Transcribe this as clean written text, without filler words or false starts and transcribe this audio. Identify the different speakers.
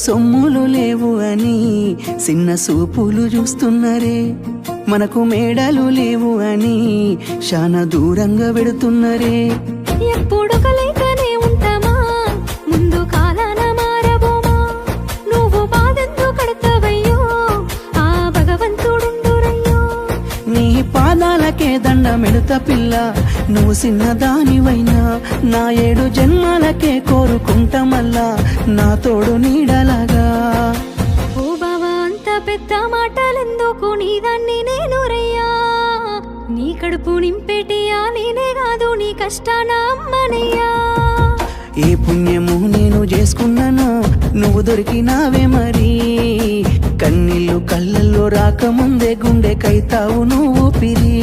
Speaker 1: సొమ్ములు లేవు అని చిన్న సూపులు చూస్తున్నరే, మనకు మేడలు లేవు అని శానా దూరంగా వెడుతున్నరే.
Speaker 2: ఎప్పుడు కలైకనే ఉంటామా, ముందు కాలాన మారబోమా. నువ్వు బాధెందుకు కడతావయ్యో, ఆ భగవంతుడుండురయ్యో.
Speaker 1: నీ పాదాలకే దండమెడుత పిల్ల, నువ్వు చిన్నదానివైనా నా 7 జన్మాలకే కోరుకుంటా మల్లా నా తోడు నీడలాగా.
Speaker 2: ఓ బావా అంత పెద్ద మాటలెందుకు, నీదాన్ని నేను రయ్యా. నీ కడుపు నింపేటియా నేనే కాదు, నీ కష్టాన అమ్మనయ్యా.
Speaker 1: ఏ పుణ్యము నేను చేసుకున్నానో నువ్వు దొరికినావే మరి, కన్నీళ్ళు కళ్ళల్లో రాకముందే గుండె కైతావు నువ్వు పిరి.